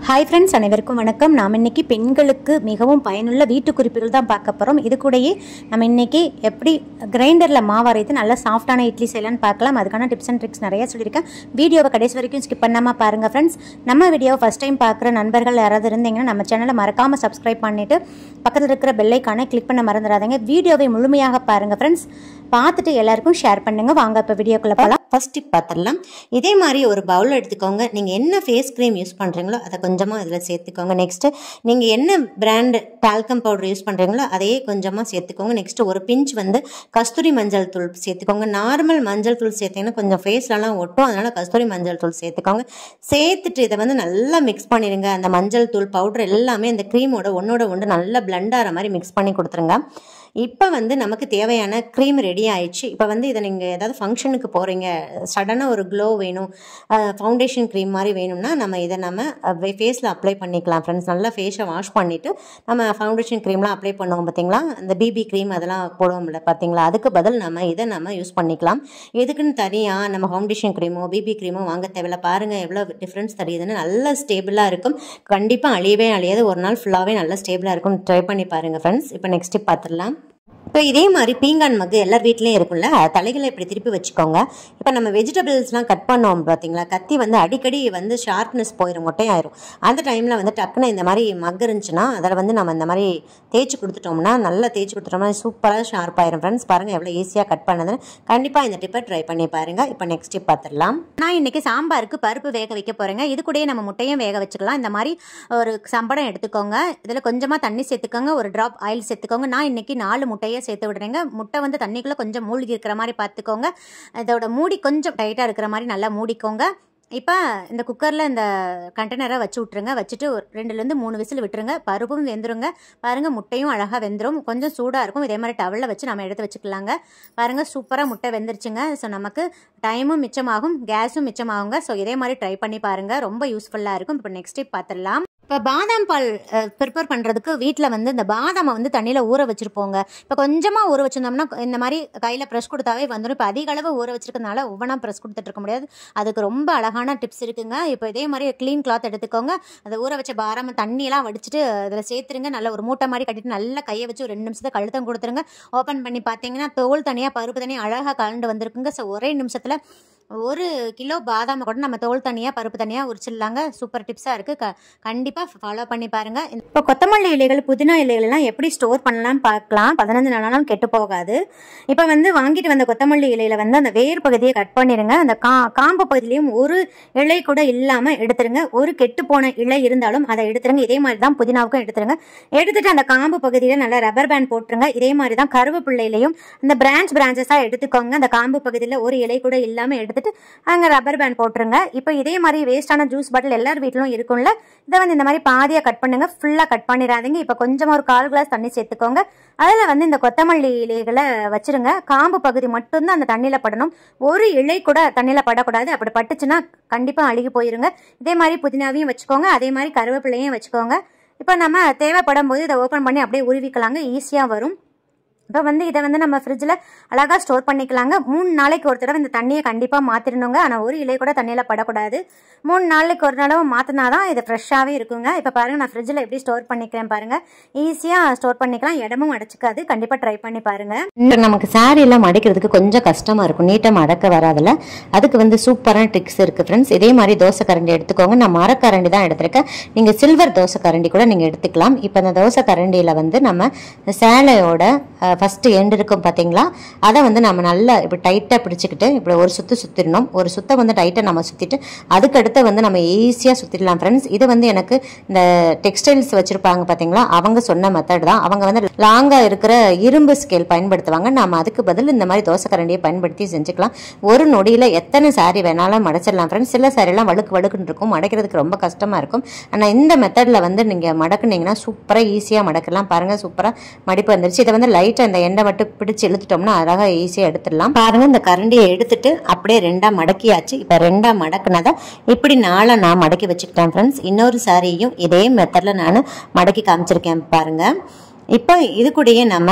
Hi friends, அனைவருக்கும் வணக்கம். நாம் இன்றைக்கி பெண்களுக்கு மிகவும் பயனுள்ள வீட்டு குறிப்புகள் தான் பார்க்க போகிறோம். இது கூடயே நம்ம இன்றைக்கி எப்படி கிரைண்டரில் மாவு அரைத்து நல்லா சாஃப்டான இட்லி செய்யலான்னு பார்க்கலாம். அதுக்கான டிப்ஸ் அண்ட் ட்ரிக்ஸ் நிறையா சொல்லியிருக்கேன். வீடியோவை கடைசி வரைக்கும் ஸ்கிப் பண்ணாமல் பாருங்கள் ஃப்ரெண்ட்ஸ். நம்ம வீடியோவை ஃபஸ்ட் டைம் பார்க்குற நண்பர்கள் யாராவது இருந்தீங்கன்னா நம்ம சேனலை மறக்காமல் சப்ஸ்கிரைப் பண்ணிவிட்டு பக்கத்தில் இருக்கிற பெல்லைக்கானை கிளிக் பண்ண மறந்துடாதீங்க. வீடியோவை முழுமையாக பாருங்கள் ஃப்ரெண்ட்ஸ். பார்த்துட்டு எல்லாருக்கும் ஷேர் பண்ணுங்கள். வாங்க இப்போ வீடியோக்குள்ளே போகலாம். ஃபர்ஸ்ட் டிப் பார்த்துடலாம். இதே மாதிரி ஒரு பவுல் எடுத்துக்கோங்க. நீங்கள் என்ன ஃபேஸ் க்ரீம் யூஸ் பண்ணுறீங்களோ அதை கொஞ்சமாக இதில் சேர்த்துக்கோங்க. நெக்ஸ்ட்டு நீங்கள் என்ன பிராண்டு டால்கம் பவுடர் யூஸ் பண்ணுறீங்களோ அதையே கொஞ்சமாக சேர்த்துக்கோங்க. நெக்ஸ்ட்டு ஒரு பிஞ்ச் கஸ்தூரி மஞ்சள் தூள் சேர்த்துக்கோங்க. நார்மல் மஞ்சள் தூள் சேர்த்திங்கன்னா கொஞ்சம் ஃபேஸ்லலாம் ஒட்டும், அதனால் கஸ்தூரி மஞ்சள் தூள் சேர்த்துக்கோங்க. சேர்த்துட்டு இதை நல்லா மிக்ஸ் பண்ணிடுங்க. அந்த மஞ்சள் தூள் பவுடர் எல்லாமே இந்த க்ரீமோட ஒன்றோட ஒன்று நல்லா பிளண்ட் ஆகிற மாதிரி மிக்ஸ் பண்ணி கொடுத்துருங்க. இப்போ நமக்கு தேவையான க்ரீம் ரெடி ஆயிடுச்சு. இப்போ இதை நீங்கள் ஏதாவது ஃபங்க்ஷனுக்கு போகிறீங்க, சடனாக ஒரு க்ளோ வேணும், ஃபவுண்டேஷன் க்ரீம் மாதிரி வேணும்னா நம்ம ஃபேஸில் அப்ளை பண்ணிக்கலாம் ஃப்ரெண்ட்ஸ். நல்லா ஃபேஸை வாஷ் பண்ணிவிட்டு நம்ம ஃபவுண்டேஷன் க்ரீம்லாம் அப்ளை பண்ணுவோம் பார்த்தீங்களா, இந்த பிபி க்ரீம் அதெல்லாம் போடுவோம்ல பார்த்தீங்களா, அதுக்கு பதில் இதை யூஸ் பண்ணிக்கலாம். எதுக்குன்னு தனியாக நம்ம ஃபவுண்டேஷன் க்ரீமோ பிபி க்ரீமோ வாங்க தேவையில்ல. பாருங்கள் எவ்வளோ டிஃப்ரென்ஸ் தெரியுதுன்னு. நல்லா ஸ்டேபிளாக இருக்கும், கண்டிப்பாக அழியாது. ஒரு நாள் ஃபுல்லாகவே நல்லா ஸ்டேபிளாக இருக்கும். ட்ரை பண்ணி பாருங்கள் ஃப்ரெண்ட்ஸ். இப்போ நெக்ஸ்ட் டிப் பார்த்துடலாம். இப்போ இதே மாதிரி பீங்கான் மக்கு எல்லார் வீட்லேயும் இருக்கும்ல, தலைகளை இப்படி திருப்பி வச்சுக்கோங்க. இப்போ நம்ம வெஜிடபிள்ஸ்லாம் கட் பண்ணுவோம் பார்த்தீங்களா, கத்தி அடிக்கடி ஷார்ப்னஸ் போயிடும், மொட்டையாயிரும். அந்த டைமில் டக்குன்னு இந்த மாதிரி மக் இருந்துச்சுன்னா அதில் நம்ம இந்த மாதிரி தேய்ச்சி கொடுத்துட்டோம்னா, நல்லா தேய்ச்சி கொடுத்துட்டோம்னா சூப்பராக ஷார்ப்பாயிரும் ஃப்ரெண்ட்ஸ். பாருங்கள் எவ்வளோ ஈஸியாக கட் பண்ணதுன்னு. கண்டிப்பாக இந்த டிப்பை ட்ரை பண்ணி பாருங்கள். இப்போ நெக்ஸ்ட் டிப் பார்த்துடலாம். நான் இன்றைக்கி சாம்பாருக்கு பருப்பு வேக வைக்க போகிறேங்க. இது கூடயே நம்ம முட்டையும் வேக வச்சுக்கலாம். இந்த மாதிரி ஒரு சம்படம் எடுத்துக்கோங்க. இதில் கொஞ்சமாக தண்ணி சேர்த்துக்கோங்க, ஒரு ட்ராப் ஆயில் சேர்த்துக்கோங்க. நான் இன்றைக்கி 4 முட்டையை சேர்த்து விடுறேங்க. முட்டை தண்ணிக்குள்ளே கொஞ்சம் மூழ்கி இருக்கிற மாதிரி பார்த்துக்கோங்க. இதோட மூடி கொஞ்சம் டைட்டாக இருக்கிற மாதிரி நல்லா மூடிக்கோங்க. இப்போ இந்த குக்கரில் இந்த கண்டெய்னரை வச்சு விட்ருங்க. வச்சுட்டு 2-3 விசில் விட்டுருங்க. பருப்பும் வெந்துருங்க. பாருங்கள் முட்டையும் அழகாக வெந்துடும். கொஞ்சம் சூடாக இருக்கும். இதே மாதிரி டவலில் வச்சு நம்ம எடுத்து வச்சுக்கலாங்க. பாருங்கள் சூப்பராக முட்டை வெந்துருச்சுங்க. ஸோ நமக்கு டைமும் மிச்சமாகும், கேஸும் மிச்சமாகுங்க. ஸோ இதே மாதிரி ட்ரை பண்ணி பாருங்கள், ரொம்ப யூஸ்ஃபுல்லாக இருக்கும். இப்போ நெக்ஸ்ட் டிப் பார்த்துடலாம். இப்போ பாதாம் பால் ப்ரிப்பேர் பண்ணுறதுக்கு வீட்டில் இந்த பாதாமை தண்ணியில் ஊற வச்சுருப்போங்க. இப்போ கொஞ்சமாக ஊற வச்சுருந்தோம்னா இந்த மாதிரி கையில் ப்ரெஷ் கொடுத்தாவே வந்துடும். இப்போ அதிக அளவு ஊற வச்சுருக்கனால ஒவ்வொன்றா ப்ரெஷ் கொடுத்துட்டு இருக்க முடியாது. அதுக்கு ரொம்ப அழகான டிப்ஸ் இருக்குங்க. இப்போ இதே மாதிரி க்ளீன் கிளாத் எடுத்துக்கோங்க. அதை ஊற வச்ச பாதாமை தண்ணியெல்லாம் வடிச்சிட்டு அதில் சேர்த்துருங்க. நல்லா ஒரு மூட்டை மாதிரி கட்டிட்டு நல்லா கையை வச்சு ஒரு 2 நிமிஷத்தை கழுத்தம் கொடுத்துருங்க. ஓப்பன் பண்ணி பார்த்தீங்கன்னா தோல் தனியாக பருப்பு தனியாக அழகாக கலந்து வந்திருக்குங்க. ஸோ ஒரே நிமிஷத்தில் 1 கிலோ பாதாமை கூட நம்ம தோல் தனியாக பருப்பு தனியாக உரிச்சிடலாங்க. சூப்பர் டிப்ஸாக இருக்குது. கண்டிப்பாக ஃபாலோ பண்ணி பாருங்கள். இப்போ கொத்தமல்லி இலைகள், புதினா இலைகள்லாம் எப்படி ஸ்டோர் பண்ணலாம்னு பார்க்கலாம். 15 நாளாலும் கெட்டு போகாது. இப்போ வாங்கிட்டு வந்த கொத்தமல்லி இலையில் அந்த வேர் பகுதியை கட் பண்ணிடுங்க. அந்த காம்பு பகுதியிலையும் ஒரு இலை கூட இல்லாமல் எடுத்துருங்க. ஒரு கெட்டு போன இலை இருந்தாலும் அதை எடுத்துருங்க. இதே மாதிரி தான் புதினாவுக்கும் எடுத்துருங்க. எடுத்துட்டு அந்த காம்பு பகுதியில் நல்லா ரப்பர் பேண்ட் போட்டுருங்க. இதே மாதிரி தான் கருவேப்பிள்ளையிலையும் அந்த பிரான்ச்சஸாக எடுத்துக்கோங்க. அந்த காம்பு பகுதியில் ஒரு இலை கூட இல்லாமல் எடுத்து அங்கே ரப்பர் பேண்ட் போட்டுருங்க. இப்போ இதே மாதிரி வேஸ்டான ஜூஸ் பாட்டில் எல்லார் வீட்டிலும் இருக்கும்ல, இதை இந்த மாதிரி பாதியாக கட் பண்ணுங்க. ஃபுல்லாக கட் பண்ணிடாதீங்க. இப்போ கொஞ்சமாக ஒரு 1/4 கிளாஸ் தண்ணி சேர்த்துக்கோங்க. அதில் இந்த கொத்தமல்லி இலைகளை வச்சிருங்க. காம்பு பகுதி மட்டும்தான் அந்த தண்ணியில் படணும். ஒரு இலை கூட தண்ணியில் படக்கூடாது. அப்படி பட்டுச்சுன்னா கண்டிப்பாக அழுகி போயிருங்க. இதே மாதிரி புதினாவையும் வச்சுக்கோங்க. அதே மாதிரி கருவேப்பிலையும் வச்சுக்கோங்க. இப்போ நம்ம தேவைப்படும் போது இதை ஓப்பன் பண்ணி அப்படியே உருவிக்கலாங்க. ஈஸியாக வரும். இப்போ இதை நம்ம ஃப்ரிட்ஜில் அழகாக ஸ்டோர் பண்ணிக்கலாங்க. 3 நாளைக்கு ஒரு தடவை இந்த தண்ணியை கண்டிப்பாக மாற்றிடணுங்க. ஆனால் ஒரு இலை கூட தண்ணியில் படக்கூடாது. 3 நாளைக்கு ஒரு தடவை மாற்றினா தான் இது ஃப்ரெஷ்ஷாகவே இருக்குங்க. இப்போ பாருங்கள் நான் ஃப்ரிட்ஜில் எப்படி ஸ்டோர் பண்ணிக்கிறேன் பாருங்கள். ஈஸியாக ஸ்டோர் பண்ணிக்கலாம், இடமும் அடைச்சிக்காது. கண்டிப்பாக ட்ரை பண்ணி பாருங்கள். நமக்கு சாரீலாம் மடிக்கிறதுக்கு கொஞ்சம் கஷ்டமாக இருக்கும், நீட்டாக மடக்க வராதில்ல. அதுக்கு சூப்பரான ட்ரிக்ஸ் இருக்குது ஃப்ரெண்ட்ஸ். இதே மாதிரி தோசை கரண்டி எடுத்துக்கோங்க. நான் மரக்கரண்டி தான் எடுத்திருக்கேன். நீங்கள் சில்வர் தோசை கரண்டி கூட நீங்கள் எடுத்துக்கலாம். இப்போ அந்த தோசை கரண்டியில் நம்ம சேலையோட ஃபஸ்ட்டு எண்டு இருக்கும் பார்த்தீங்களா, அதை நம்ம நல்லா இப்படி டைட்டாக பிடிச்சிக்கிட்டு இப்படி ஒரு சுற்றிடணும். ஒரு சுத்தை டைட்டாக நம்ம சுற்றிட்டு அதுக்கடுத்து நம்ம ஈஸியாக சுற்றிடலாம் ஃப்ரெண்ட்ஸ். இது எனக்கு இந்த டெக்ஸ்டைல்ஸ் வச்சுருப்பாங்க பார்த்தீங்களா, அவங்க சொன்ன மெத்தட் தான். அவங்க லாங்காக இருக்கிற இரும்பு ஸ்கேல் பயன்படுத்துவாங்க. நம்ம அதுக்கு பதில் இந்த மாதிரி தோசை கரண்டியை பயன்படுத்தி செஞ்சுக்கலாம். ஒரு நொடியில் எத்தனை சாரி வேணாலும் மடைச்சிடலாம் ஃப்ரெண்ட்ஸ். சில சாரியெல்லாம் வழுக்குன்னு இருக்கும், மடைக்கிறதுக்கு ரொம்ப கஷ்டமாக இருக்கும். ஆனால் இந்த மெத்தடில் நீங்கள் மடக்குனீங்கன்னா சூப்பராக ஈஸியாக மடக்கலாம். பாருங்கள் சூப்பராக மடிப்பு வந்துருச்சு. இதை லைட்டாக இந்த எண்ணெய் மட்டும் பிடிச்சி இழுத்துட்டோம்னா அழகாக ஈஸியாக எடுத்துடலாம். பாருங்கள் இந்த கரண்டியை எடுத்துட்டு அப்படியே 2ஆக மடக்கியாச்சு. இப்போ 2ஆக மடக்குனதை இப்படி 4ஆக நான் மடக்கி வச்சுக்கிட்டேன் ஃப்ரெண்ட்ஸ். இன்னொரு சாரியும் இதே மெத்தடில் நான் மடக்கி காமிச்சிருக்கேன் பாருங்கள். இப்போ இது கூடயே நம்ம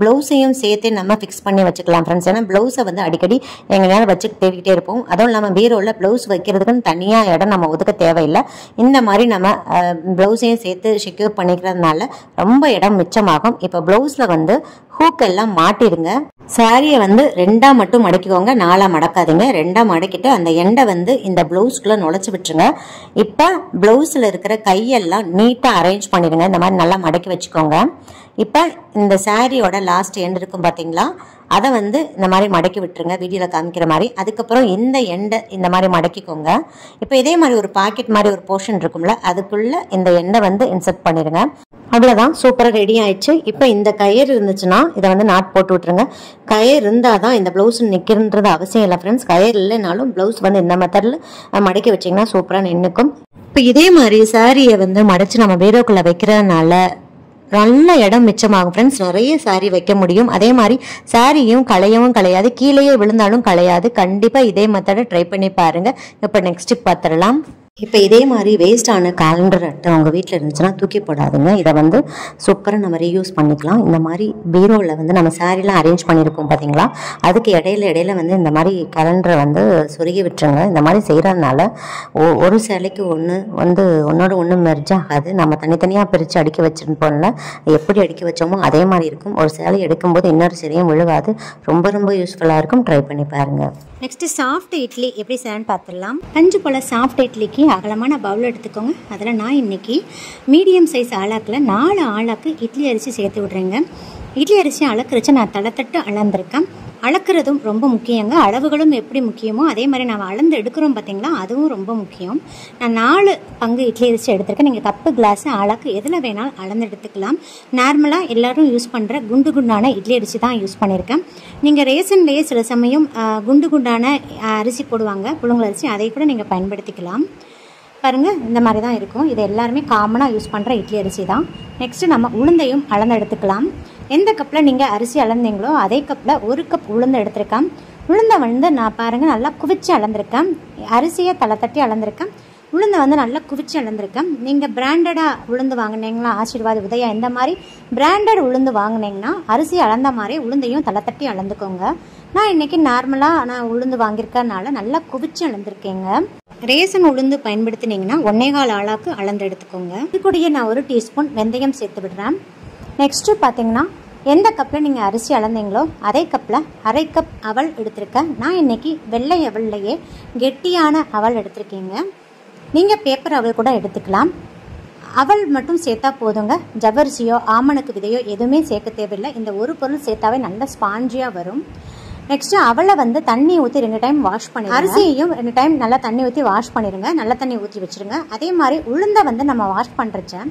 ப்ளவுஸையும் சேர்த்து நம்ம ஃபிக்ஸ் பண்ணி வச்சுக்கலாம் ஃப்ரெண்ட்ஸ். ஏன்னா ப்ளவுஸை வந்து அடிக்கடி எங்கள் நேரம் வச்சு தேடிக்கிட்டே இருப்போம். அதுவும் இல்லாமல் பீரோவில் ப்ளவுஸ் வைக்கிறதுக்குன்னு தனியாக இடம் நம்ம ஒதுக்க தேவையில்லை. இந்த மாதிரி நம்ம ப்ளவுஸையும் சேர்த்து செக்யூர் பண்ணிக்கிறதுனால ரொம்ப இடம் மிச்சமாகும். இப்போ ப்ளவுஸில் வந்து ஹூக் எல்லாம் மாட்டிடுங்க. சாரியை வந்து 2ஆ மட்டும் மடக்கிக்கோங்க, 4ஆ மடக்காதீங்க. 2ஆ மடக்கிட்டு அந்த எண்டை வந்து இந்த ப்ளவுஸ்குள்ளே நுழைச்சி விட்டுருங்க. இப்போ ப்ளவுஸில் இருக்கிற கையெல்லாம் நீட்டாக அரேஞ்ச் பண்ணிடுங்க. இந்த மாதிரி நல்லா மடக்கி வச்சுக்கோங்க. இப்போ இந்த சாரியோட லாஸ்ட் எண்ட் இருக்கும் பார்த்தீங்களா, அதை வந்து இந்த மாதிரி மடக்கி விட்டுருங்க, வீடியோவில் காமிக்கிற மாதிரி. அதுக்கப்புறம் இந்த எண்டை இந்த மாதிரி மடக்கிக்கோங்க. இப்போ இதே மாதிரி ஒரு பாக்கெட் மாதிரி ஒரு போர்ஷன் இருக்கும்ல, அதுக்குள்ளே இந்த எண்டை வந்து இன்சர்ட் பண்ணிடுங்க. அவ்வளோதான், சூப்பராக ரெடி ஆயிடுச்சு. இப்போ இந்த கயிறு இருந்துச்சுன்னா இதை வந்து நாட் போட்டு விட்டுருங்க. கயிறு இருந்தால் தான் இந்த ப்ளவுஸ் நிற்கிறது அவசியம் இல்லை ஃப்ரெண்ட்ஸ். கயிறு இல்லைனாலும் ப்ளவுஸ் வந்து இந்த மெத்தடில் மடக்கி வச்சிங்கன்னா சூப்பராக நின்றுக்கும். இப்போ இதே மாதிரி சாரியை வந்து மடித்து நம்ம பீரோக்குள்ளே வைக்கிறதுனால நல்ல இடம் மிச்சமாகும் ஃப்ரெண்ட்ஸ். நிறைய சாரி வைக்க முடியும். அதே மாதிரி சாரியும் களையவும் களையாது, கீழேயே விழுந்தாலும் களையாது. கண்டிப்பாக இதே மெத்தடை ட்ரை பண்ணி பாருங்கள். இப்போ நெக்ஸ்ட் பார்த்துடலாம். இப்போ இதே மாதிரி வேஸ்டான கேலண்டர் அட்டை உங்கள் வீட்டில் இருந்துச்சுன்னா தூக்கி போடாதுங்க. இதை வந்து சூப்பராக நம்ம ரீயூஸ் பண்ணிக்கலாம். இந்த மாதிரி பீரோவில் வந்து நம்ம சாரீலாம் அரேஞ்ச் பண்ணியிருக்கோம் பார்த்தீங்களா, அதுக்கு இடையில வந்து இந்த மாதிரி கேலண்டரை வந்து சொருகி விட்டுருங்க. இந்த மாதிரி செய்கிறதுனால ஒரு சேலைக்கு ஒன்று வந்து ஒன்றோட ஒன்று மெர்ஜ் ஆகாது. நம்ம தனித்தனியாக பிரித்து அடுக்கி வச்சுருப்போம்ல, எப்படி அடுக்கி வச்சோமோ அதே மாதிரி இருக்கும். ஒரு சேலை எடுக்கும்போது இன்னொரு சேலையும் விழுகாது. ரொம்ப ரொம்ப யூஸ்ஃபுல்லாக இருக்கும். ட்ரை பண்ணி பாருங்கள். நெக்ஸ்ட்டு சாஃப்ட் இட்லி எப்படி செய்யணும்னு பார்த்துடலாம். 5 போல் சாஃப்ட் இட்லிக்கு அகலமான பவுல் எடுத்துக்கோங்க. அதில் நான் இன்றைக்கி மீடியம் சைஸ் ஆளாக்கில் 4 ஆளாக்கு இட்லி அரிசி சேர்த்து விட்றேங்க. இட்லி அரிசி அளக்குறச்சு நான் தட்டு அளந்திருக்கேன். அளக்குறதும் ரொம்ப முக்கியங்க. அளவுகளும் எப்படி முக்கியமோ அதே மாதிரி நம்ம அளந்து எடுக்கிறோம் பார்த்தீங்களா, அதுவும் ரொம்ப முக்கியம். நான் 4 பங்கு இட்லி அரிசி எடுத்திருக்கேன். நீங்கள் கப்பு கிளாஸு ஆளாக்கு எதில் வேணாலும் அளந்து எடுத்துக்கலாம். நார்மலாக எல்லோரும் யூஸ் பண்ணுற குண்டான இட்லி அரிசி தான் யூஸ் பண்ணியிருக்கேன். நீங்கள் ரேஷன்லேயே சில சமயம் குண்டான அரிசி போடுவாங்க, புழுங்கல் அரிசி, அதை கூட நீங்கள் பயன்படுத்திக்கலாம். பாருங்கள், இந்த மாதிரி தான் இருக்கும். இது எல்லாருமே காமனாக யூஸ் பண்ணுற இட்லி அரிசி தான். நெக்ஸ்ட்டு நம்ம உளுந்தையும் அளந்து எடுத்துக்கலாம். எந்த கப்பில் நீங்கள் அரிசி அளந்தீங்களோ அதே கப்பில் 1 கப் உளுந்து எடுத்திருக்கேன். உளுந்தை வந்து நான் பாருங்கள் நல்லா குவிச்சு அளந்திருக்கேன். அரிசியை தட்டி அளந்திருக்கேன். உளுந்தை வந்து நல்லா குவிச்சு அளந்திருக்கேன். நீங்கள் பிராண்டடாக உளுந்து வாங்கினீங்களா, ஆசீர்வாத், உதயா, இந்த மாதிரி பிராண்டட் உளுந்து வாங்கினீங்கன்னா அரிசி அளந்த மாதிரி உளுந்தையும் தட்டி அளந்துக்கோங்க. நான் இன்றைக்கி நார்மலாக உளுந்து வாங்கியிருக்கனால நல்லா குவிச்சு அளந்திருக்கேங்க. ரேசன் உளுந்து பயன்படுத்தினீங்கன்னா 1.25 ஆளாக்கு அளந்து எடுத்துக்கோங்க. இது கூடயே நான் 1 டீஸ்பூன் வெந்தயம் சேர்த்து விடுறேன். நெக்ஸ்ட்டு பார்த்தீங்கன்னா எந்த கப்பில் நீங்கள் அரிசி அளந்தீங்களோ அதே கப்பில் 1/2 கப் அவல் எடுத்திருக்கேன். நான் இன்றைக்கி வெள்ளை அவல்லையே கெட்டியான அவல் எடுத்திருக்கீங்க. நீங்கள் பேப்பர் அவல் கூட எடுத்துக்கலாம். அவல் மட்டும் சேர்த்தா போதுங்க. ஜவ்வரிசியோ ஆமணக்கு விதையோ எதுவுமே சேர்க்க தேவையில்லை. இந்த ஒரு பொருள் சேர்த்தாவே நல்ல ஸ்பாஞ்சியாக வரும். நெக்ஸ்ட்டு அவளை வந்து தண்ணி ஊற்றி 2 டைம் வாஷ் பண்ணிடுங்க. அரிசியையும் 2 டைம் நல்லா தண்ணி ஊற்றி வாஷ் பண்ணிடுங்க. நல்ல தண்ணி ஊற்றி வச்சுருங்க. அதே மாதிரி உளுந்தை வந்து நம்ம வாஷ் பண்ணுறச்ச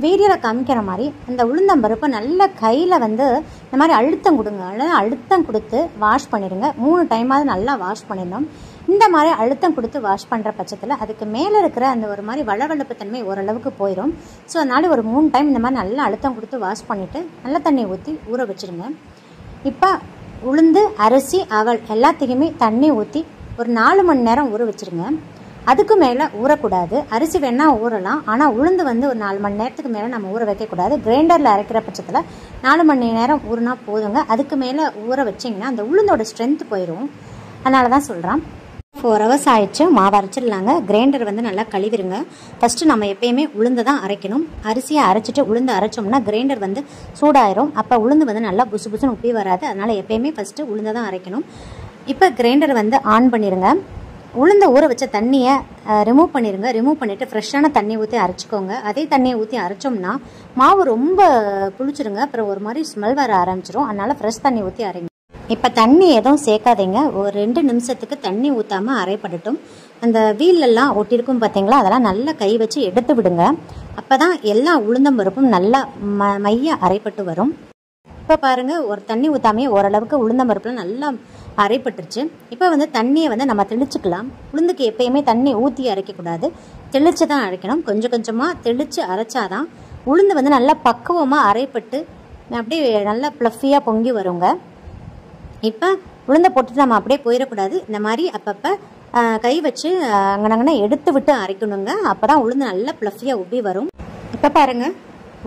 வீடியோவில் காமிக்கிற மாதிரி அந்த உளுந்தம்பருப்பை நல்ல கையில் வந்து இந்த மாதிரி அழுத்தம் கொடுங்க. அழுத்தம் கொடுத்து வாஷ் பண்ணிடுங்க. 3 டைமாவது நல்லா வாஷ் பண்ணிடணும். இந்த மாதிரி அழுத்தம் கொடுத்து வாஷ் பண்ணுற பட்சத்தில் அதுக்கு மேலே இருக்கிற அந்த ஒரு மாதிரி வளவளப்பு தன்மை ஓரளவுக்கு போயிடும். ஸோ அதனால் ஒரு 3 டைம் இந்த மாதிரி நல்லா அழுத்தம் கொடுத்து வாஷ் பண்ணிவிட்டு நல்ல தண்ணி ஊற்றி ஊற வச்சுருங்க. இப்போ உளுந்து, அரிசி, அவல் எல்லாத்தையுமே தண்ணி ஊற்றி ஒரு 4 மணி நேரம் ஊற வச்சுருங்க. அதுக்கு மேலே ஊறக்கூடாது. அரிசி வேணால் ஊறலாம், ஆனால் உளுந்து வந்து ஒரு 4 மணி நேரத்துக்கு மேலே நம்ம ஊற வைக்கக்கூடாது. கிரைண்டரில் அரைக்கிற பட்சத்தில் 4 மணி நேரம் ஊறினா போதுங்க. அதுக்கு மேலே ஊற வச்சிங்கன்னா அந்த உளுந்தோட ஸ்ட்ரென்த் போயிடும். அதனால தான் சொல்கிறேன். 4 hours ஆயிடுச்சு. மாவு அரைச்சிடலாங்க. கிரைண்டர் வந்து நல்லா கழுவிடுங்க. ஃபஸ்ட்டு நம்ம எப்பயுமே உளுந்து தான் அரைக்கணும். அரிசியை அரைச்சிட்டு உளுந்து அரைச்சோம்னா கிரைண்டர் வந்து சூடாயிரும். அப்போ உளுந்து வந்து நல்லா புசு புசுன்னு உப்பி வராது. அதனால் எப்பயுமே ஃபஸ்ட்டு உளுந்து தான் அரைக்கணும். இப்போ கிரைண்டர் வந்து ஆன் பண்ணிடுங்க. உளுந்த ஊற வச்ச தண்ணியை ரிமூவ் பண்ணிடுங்க. ரிமூவ் பண்ணிவிட்டு ஃப்ரெஷ்ஷான தண்ணி ஊற்றி அரைச்சிக்கோங்க. அதே தண்ணியை ஊற்றி அரைச்சோம்னா மாவு ரொம்ப புளிச்சிருங்க. அப்புறம் ஒரு மாதிரி ஸ்மெல் வர ஆரம்பிச்சிடும். அதனால் ஃப்ரெஷ் தண்ணி ஊற்றி அரைங்க. இப்போ தண்ணி எதுவும் சேர்க்காதீங்க. ஒரு 2 நிமிஷத்துக்கு தண்ணி ஊற்றாமல் அரைப்படட்டும். அந்த வீலெல்லாம் ஒட்டியிருக்கும் பார்த்தீங்களா, அதெல்லாம் நல்லா கை வச்சு எடுத்து விடுங்க. அப்போ தான் எல்லா உளுந்தம்பருப்பும் நல்லா மைய அரைப்பட்டு வரும். இப்போ பாருங்கள், ஒரு தண்ணி ஊற்றாமையே ஓரளவுக்கு உளுந்தம்பருப்புலாம் நல்லா அரைப்பட்டுருச்சு. இப்போ வந்து தண்ணியை வந்து நம்ம தெளிச்சுக்கலாம். உளுந்துக்கு எப்பயுமே தண்ணி ஊற்றி அரைக்கக்கூடாது, தெளித்து தான் அரைக்கணும். கொஞ்சம் கொஞ்சமாக தெளித்து அரைச்சாதான் உளுந்து வந்து நல்லா பக்குவமாக அரைப்பட்டு அப்படியே நல்லா ப்ளஃபியாக பொங்கி வருங்க. இப்போ உளுந்தை போட்டுட்டு நம்ம அப்படியே போயிடக்கூடாது. இந்த மாதிரி அப்பப்போ கை வச்சு அங்கனங்கன்னா எடுத்து விட்டு அரைக்கணுங்க. அப்போ தான் உளுந்து நல்லா ப்ளஃபியாக உப்பி வரும். இப்போ பாருங்கள்,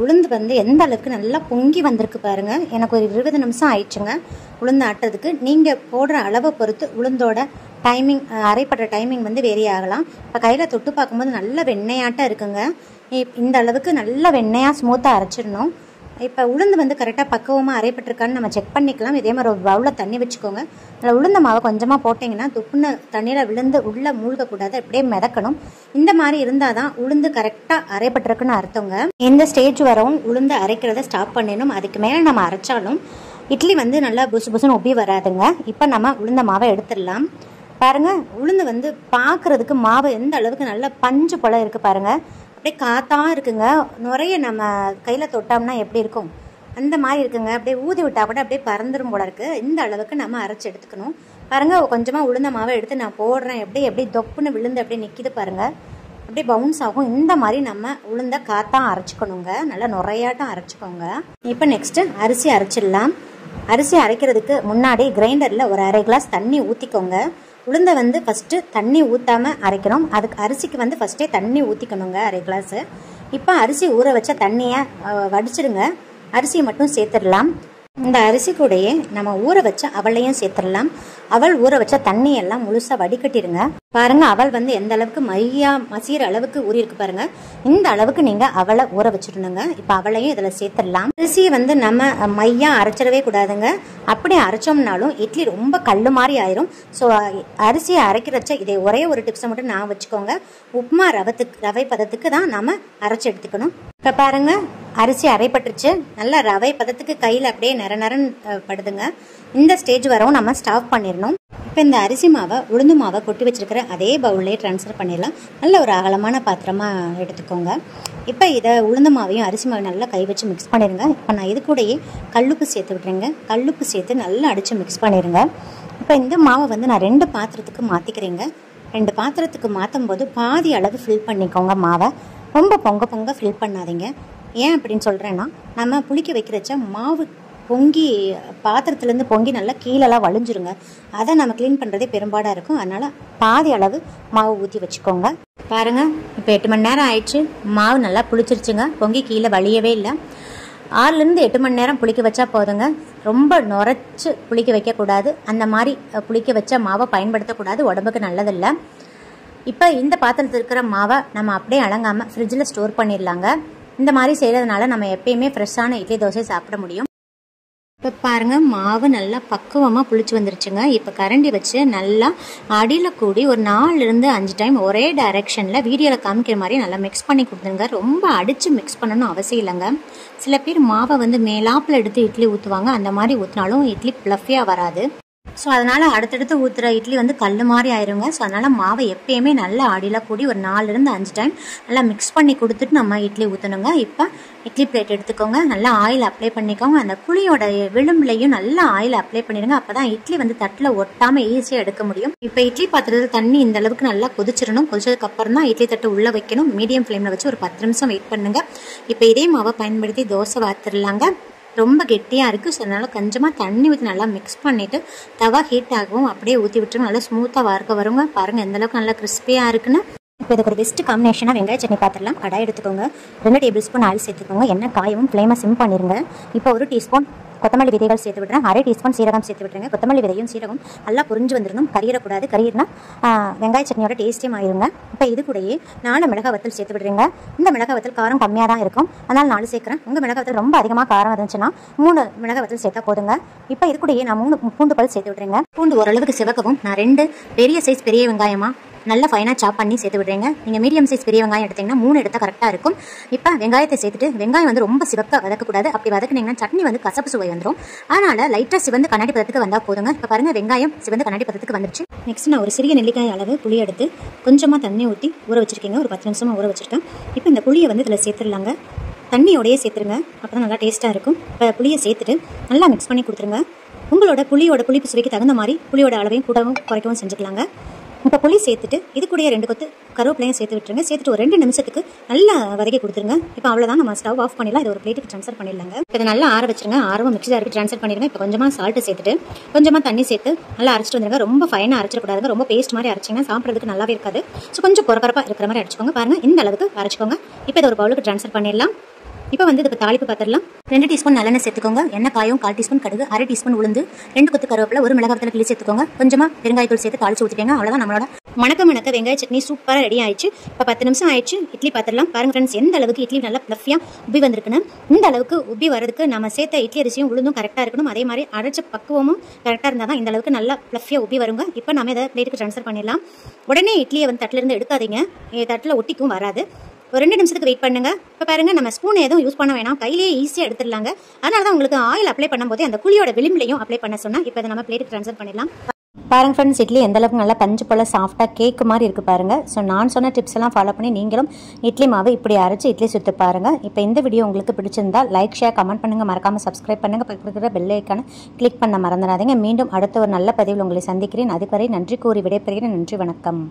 உளுந்து வந்து எந்த அளவுக்கு நல்லா பொங்கி வந்திருக்கு பாருங்கள். எனக்கு ஒரு 20 நிமிஷம் ஆயிடுச்சுங்க உளுந்து ஆட்டுறதுக்கு. நீங்கள் போடுற அளவை பொறுத்து உளுந்தோட டைமிங், அரைப்படுற டைமிங் வந்து வேரி ஆகலாம். இப்போ கையில் தொட்டு பார்க்கும்போது நல்ல வெண்ணெயாட்டம் இருக்குங்க. இந்த அளவுக்கு நல்ல வெண்ணெயாக ஸ்மூத்தாக அரைச்சிடணும். இப்போ உளுந்து வந்து கரெக்டாக பக்குவமாக அரைப்பட்டிருக்கான்னு நம்ம செக் பண்ணிக்கலாம். இதே மாதிரி ஒரு பவுலில் தண்ணி வச்சுக்கோங்க. அதில் உளுந்த மாவை கொஞ்சமாக போட்டிங்கன்னா துப்புன்னு தண்ணியில் விழுந்து உள்ளே மூழ்கக்கூடாது, அப்படியே மிதக்கணும். இந்த மாதிரி இருந்தால் தான் உளுந்து கரெக்டாக அரைப்பட்டிருக்குன்னு அர்த்தங்க. இந்த ஸ்டேஜ் வரவும் உளுந்து அரைக்கிறத ஸ்டாப் பண்ணிடணும். அதுக்கு மேலே நம்ம அரைச்சாலும் இட்லி வந்து நல்லா புசு புசுன்னு உப்பி வராதுங்க. இப்போ நம்ம உளுந்த மாவை எடுத்துடலாம். பாருங்கள், உளுந்து வந்து பார்க்குறதுக்கு மாவு எந்த அளவுக்கு நல்லா பஞ்சு போல் இருக்குது பாருங்கள். அப்படியே காத்தாக இருக்குங்க. நுரைய நம்ம கையில் தொட்டோம்னா எப்படி இருக்கும் அந்த மாதிரி இருக்குங்க. அப்படியே ஊதி விட்டால் கூட அப்படியே பறந்துடும் போல இருக்குது. இந்த அளவுக்கு நம்ம அரைச்சி எடுத்துக்கணும். பாருங்கள், கொஞ்சமாக உளுந்த மாவை எடுத்து நான் போடுறேன். எப்படி தொப்புன்னு விழுந்து அப்படியே நிற்கிது பாருங்கள். அப்படியே பவுன்ஸ் ஆகும். இந்த மாதிரி நம்ம உளுந்த காத்தாக அரைச்சிக்கணுங்க. நல்லா நுரையாட்டம் அரைச்சிக்கோங்க. இப்போ நெக்ஸ்ட்டு அரிசி அரைச்சிடலாம். அரிசி அரைக்கிறதுக்கு முன்னாடி கிரைண்டரில் ஒரு 1/2 கிளாஸ் தண்ணி ஊற்றிக்கோங்க. உளுந்தை வந்து ஃபஸ்ட்டு தண்ணி ஊற்றாமல் அரைக்கணும். அதுக்கு அரிசிக்கு வந்து ஃபஸ்ட்டே தண்ணி ஊற்றிக்கணுங்க 1/2 கிளாஸு. இப்போ அரிசி ஊற வச்ச தண்ணியை வடிச்சிடுங்க. அரிசியை மட்டும் சேர்த்துடலாம். இந்த அரிசி கூடயே நம்ம ஊற வச்ச அவளையும் சேர்த்துடலாம். அவள் ஊற வச்ச தண்ணியெல்லாம் முழுசாக வடிகட்டிடுங்க. பாருங்க, அவள் வந்து எந்த அளவுக்கு மையா மசீர அளவுக்கு ஊறி இருக்கு பாருங்க. இந்த அளவுக்கு நீங்க அவளை ஊற வச்சிடணுங்க. இப்போ அவளையும் இதில் சேர்த்துடலாம். அரிசியை வந்து நம்ம மையா அரைச்சிடவே கூடாதுங்க. அப்படி அரைச்சோம்னாலும் இட்லி ரொம்ப கல்லு மாதிரி ஆயிரும். ஸோ அரிசியை அரைக்கிறச்ச இதை ஒரே ஒரு டிப்ஸை மட்டும் நான் வச்சுக்கோங்க. உப்புமா ரவை பதத்துக்கு தான் நாம அரைச்சி எடுத்துக்கணும். இப்போ பாருங்க, அரிசி அரைப்பட்டுருச்சு. நல்லா ரவை பதத்துக்கு கையில் அப்படியே நரன்னு படுதுங்க. இந்த ஸ்டேஜ் வரவும் நம்ம ஸ்டாப் பண்ணிடணும். இப்போ இந்த அரிசி மாவை உளுந்து மாவை கொட்டி வச்சிருக்கிற அதே பவுல்லே ட்ரான்ஸ்ஃபர் பண்ணிடலாம். நல்ல ஒரு அகலமான பாத்திரமாக எடுத்துக்கோங்க. இப்போ இதை உளுந்து மாவையும் அரிசி மாவை நல்லா கை வச்சு மிக்ஸ் பண்ணிடுங்க. இப்போ நான் இது கூடயே கல்லுப்பு சேர்த்து விட்றேங்க. கல்லுப்பு சேர்த்து நல்லா அடித்து மிக்ஸ் பண்ணிடுங்க. இப்போ இந்த மாவை வந்து நான் 2 பாத்திரத்துக்கு மாற்றிக்கிறேங்க. 2 பாத்திரத்துக்கு மாற்றும் போது பாதி அளவு ஃபில் பண்ணிக்கோங்க மாவை. ரொம்ப பொங்க ஃபில் பண்ணாதீங்க. ஏன் அப்படின்னு சொல்கிறேன்னா, நம்ம புளிக்க வைக்கிறச்ச மாவு பொங்கி பாத்திரத்துலேருந்து பொங்கி நல்லா கீழெல்லாம் வலிஞ்சிருங்க. அதை நம்ம க்ளீன் பண்ணுறதே பெரும்பாடாக இருக்கும். அதனால் பாதி அளவு மாவு ஊற்றி வச்சுக்கோங்க. பாருங்கள், இப்போ 8 மணி நேரம் ஆயிடுச்சு. மாவு நல்லா புளிச்சிருச்சுங்க. பொங்கி கீழே வலியவே இல்லை. 6லேருந்து 8 மணி நேரம் புளிக்க வச்சா போதுங்க. ரொம்ப நுரைச்சி புளிக்க வைக்கக்கூடாது. அந்த மாதிரி புளிக்க வச்ச மாவை பயன்படுத்தக்கூடாது, உடம்புக்கு நல்லதில்லை. இப்போ இந்த பாத்திரத்தில் இருக்கிற மாவை நம்ம அப்படியே அலங்காமல் ஃப்ரிட்ஜில் ஸ்டோர் பண்ணிடலாங்க. இந்த மாதிரி செய்கிறதுனால நம்ம எப்பயுமே ஃப்ரெஷ்ஷான இட்லி தோசை சாப்பிட முடியும். இப்போ பாருங்கள், மாவு நல்லா பக்குவமாக புளிச்சு வந்துருச்சுங்க. இப்போ கரண்டி வச்சு நல்லா அடியில் கூடி ஒரு 4லேருந்து 5 டைம் ஒரே டைரெக்ஷனில் வீடியோவில் காமிக்கிற மாதிரி நல்லா மிக்ஸ் பண்ணி கொடுத்துருங்க. ரொம்ப அடித்து மிக்ஸ் பண்ணணும் அவசியம் இல்லைங்க. சில பேர் மாவை வந்து மேலாப்பில் எடுத்து இட்லி ஊற்றுவாங்க. அந்த மாதிரி ஊற்றினாலும் இட்லி ப்ளஃபியாக வராது. ஸோ அதனால் அடுத்தடுத்து ஊற்றுற இட்லி வந்து கல் மாதிரி ஆயிருங்க. ஸோ அதனால் மாவை எப்பயுமே நல்லா அடியில் கூடி ஒரு 4லேருந்து 5 டைம் நல்லா மிக்ஸ் பண்ணி கொடுத்துட்டு நம்ம இட்லி ஊற்றணுங்க. இப்போ இட்லி பிளேட் எடுத்துக்கோங்க. நல்லா ஆயில் அப்ளை பண்ணிக்கோங்க. அந்த குழியோட விளிம்புலையும் நல்லா ஆயில் அப்ளை பண்ணிடுங்க. அப்போ தான் இட்லி வந்து தட்டில் ஒட்டாமல் ஈஸியாக எடுக்க முடியும். இப்போ இட்லி பாத்திரத்தில் தண்ணி இந்த அளவுக்கு நல்லா கொதிச்சிடணும். கொதிச்சதுக்கப்புறம் தான் இட்லி தட்டு உள்ளே வைக்கணும். மீடியம் ஃப்ளேமில் வச்சு ஒரு 10 நிமிஷம் வெயிட் பண்ணுங்கள். இப்போ இதே மாவை பயன்படுத்தி தோசை வாத்துடலாங்க. ரொம்ப கெட்டியாக இருக்குது. ஸோ அதனால் கொஞ்சமாக தண்ணி ஊற்றி நல்லா மிக்ஸ் பண்ணிவிட்டு தவா ஹீட் ஆகவும் அப்படியே ஊற்றி விட்டுருங்க. நல்லா ஸ்மூத்தாக வார்க்க வருங்க. பாருங்கள் எந்த அளவுக்கு நல்லா கிறிஸ்பியாக இருக்குன்னு. இப்போ இதுக்கு ஒரு பெஸ்ட் காம்பினேஷனாக வெங்காய சட்னி பார்த்துடலாம். கடாய் எடுத்துக்கோங்க. 2 டேபிள் ஸ்பூன் ஆயில் சேர்த்துக்கோங்க. எண்ணெய் காயவும் ஃப்ளேமை சிம் பண்ணிடுங்க. இப்போ 1 டீஸ்பூன் கொத்தமல்லி விதைகள் சேர்த்து விட்டுறேன். 1/2 டீஸ்பூன் சீரகம் சேர்த்து விட்டுருங்க. கொத்தமல்லி விதையும் சீரகம் நல்லா புரிஞ்சு வந்துடணும். கறியிடக்கூடாது. கறியிடனா வெங்காய சட்னியோட டேஸ்ட்டே ஆயிருங்க. இப்போ இது கூடயே 4 மிளகாய் வத்தல் சேர்த்து விடுறீங்க. இந்த மிளகாய் வத்தல் காரம் கம்மியாக தான் இருக்கும். அதனால் 4 சேர்க்குறேன். உங்கள் மிளகாய் வத்தல் ரொம்ப அதிகமாக காரம் இருந்துச்சுன்னா 3 மிளகாய் வத்தல் சேர்த்தா போதுங்க. இப்போ இது கூடயே நான் 3 பூண்டு பல் சேர்த்து விடுறேங்க. பூண்டு ஓரளவுக்கு சிவக்கவும் நான் 2 பெரிய சைஸ் பெரிய வெங்காயமாக நல்லா ஃபைனாக சாப் பண்ணி சேர்த்து விடுறீங்க. நீங்கள் மீடியம் சைஸ் பெரிய வெங்காயம் எடுத்திங்கன்னா 3 எடுத்தால் கரெக்டாக இருக்கும். இப்போ வெங்காயத்தை சேர்த்துட்டு வெங்காயம் வந்து ரொம்ப சிவக்க வதக்கக்கூடாது. அப்படி வதக்குனீங்கன்னா சட்னி வந்து கசப்பு சுவை வந்துடும். அதனால் லைட்டாக சிவந்து கண்ணாடி பதத்துக்கு வந்தால் போதுங்க. இப்போ பாருங்கள், வெங்காயம் சிவந்து கண்ணாடி பதத்துக்கு வந்துருச்சு. நெக்ஸ்ட் நான் ஒரு சிறிய நெல்லிக்காய் அளவு புளி எடுத்து கொஞ்சமாக தண்ணி ஊற்றி ஊற வச்சிருக்கீங்க. ஒரு 10 நிமிஷமாக ஊற வச்சிருக்கேன். இப்போ இந்த புளியை வந்து இதில் சேர்த்துடலாங்க. தண்ணியோடையே சேர்த்துருங்க. அப்போ தான் நல்லா டேஸ்ட்டாக இருக்கும். இப்போ புளியை சேர்த்துட்டு நல்லா மிக்ஸ் பண்ணி கொடுத்துருங்க. உங்களோட புளியோட புளிப்பு சுவைக்கு தகுந்த மாதிரி புளியோட அளவையும் கூடவும் குறைக்கவும் செஞ்சுக்கலாங்க. இப்போ புளி சேர்த்துட்டு இது கூட 2 கொத்து கருவேப்பிலையும் சேர்த்து விட்டுருங்க. சேர்த்துட்டு ஒரு 2 நிமிஷத்துக்கு நல்லா வதக்கி கொடுத்துருங்க. இப்போ அவ்வளோதான், நம்ம ஸ்டவ் ஆஃப் பண்ணிடலாம். இது ஒரு பிளேட்டுக்கு ட்ரான்ஸ்ஃபர் பண்ணிடலாங்க. இப்போ இதை நல்லா ஆற வச்சுருங்க. ஆரவும் மிக்ஸி ஜாருக்கு ட்ரான்ஸ்ஃபர் பண்ணிடுங்க. இப்போ கொஞ்சமாக சால்ட்டு சேர்த்துட்டு கொஞ்சமாக தண்ணி சேர்த்து நல்லா அரைச்சிட்டு வந்துருங்க. ரொம்ப ஃபைனாக அரைச்சிடக்கூடாதுங்க. ரொம்ப பேஸ்ட் மாதிரி அரைச்சிங்கன்னா சாப்பிட்றதுக்கு நல்லாவே இருக்காது. ஸோ கொஞ்சம் குறப்பரப்பாக இருக்கிற மாதிரி அரைச்சிக்கோங்க. பாருங்கள், இந்த அளவுக்கு அரைச்சிக்கோங்க. இப்போ இதை ஒரு பவுலுக்கு ட்ரான்ஸ்ஃபர் பண்ணிடலாம். இப்போ வந்து இதுக்கு தாளிப்பு பார்த்துடலாம். 2 டீஸ்பூன் நல்லெண்ணெய் சேர்த்துக்கோங்க. எண்ணெய் காயும் 1/4 டீஸ்பூன் கடுகு, 1/2 டீஸ்பூன் உளுந்து, 2 கொத்து கருவேப்பிலை, 1 மிளகாய் கிள்ளி சேர்த்துக்கோங்க. கொஞ்சமா பெருங்காயத்தூள் சேர்த்து தாளிச்சு ஊற்றிட்டேங்க. அவ்வளோதான் நம்மளோட மணக்க வெங்காய சட்னி சூப்பராக ரெடி ஆயிடுச்சு. இப்போ 10 நிமிஷம் ஆயிடுச்சு. இட்லி பார்த்துடலாம். பாருங்க ஃப்ரெண்ட்ஸ், எந்த அளவுக்கு இட்லி நல்லா ஃப்ளஃபியாக உப்பி வந்திருக்குன்னு. இந்த அளவுக்கு உப்பி வரதுக்கு நம்ம சேர்த்த இட்லி அரிசியும் உளுந்தும் கரெக்டாக இருக்கணும். அதே மாதிரி அரைச்ச பக்குவமும் கரெக்டாக இருந்தால் தான் இந்த அளவுக்கு நல்லா ஃப்ளஃபியாக உப்பி வருங்க. இப்போ நம்ம இதை பிளேட்டுக்கு ட்ரான்ஸ்ஃபர் பண்ணிடலாம். உடனே இட்லியை வந்து தட்டிலிருந்து எடுக்காதீங்க, தட்டில் ஒட்டிக்கும் வராது. ஒரு 2 நிமிஷத்துக்கு வெயிட் பண்ணுங்க. இப்போ பாருங்க, நம்ம ஸ்பூன் எதுவும் யூஸ் பண்ண வேணாம், கையிலேயே ஈஸியாக எடுத்துடலாங்க. அதனால தான் உங்களுக்கு ஆயில் அப்ளை பண்ணும்போது அந்த குழியோட விளிம்புலையும் அப்ளை பண்ண சொன்னால். இப்போ இதை நம்ம பிளேட்டுக்கு ட்ரான்ஸ்ஃபர் பண்ணிடலாம். பாருங்க ஃப்ரெண்ட்ஸ், இட்லி எந்த அளவுக்கு நல்லா பஞ்சு போல் சாஃப்டாக கேக்கு மாதிரி இருக்குது பாருங்கள். ஸோ நான் சொன்ன டிப்ஸ் எல்லாம் ஃபாலோ பண்ணி நீங்களும் இட்லி மாவு இப்படி அரைச்சி இட்லி சுற்று பாருங்கள். இப்போ இந்த வீடியோ உங்களுக்கு பிடிச்சிருந்தா லைக், ஷேர், கமெண்ட் பண்ணுங்கள். மறக்காமல் சப்ஸ்கிரைப் பண்ணுங்கள். பக்கத்தில் இருக்கிற பெல் ஐக்கானை கிளிக் பண்ண மறந்துடாதீங்க. மீண்டும் அடுத்த ஒரு நல்ல பதிவில் உங்களை சந்திக்கிறேன். அதுவரை நன்றி கூறி விடைபெறுகிறேன். நன்றி, வணக்கம்.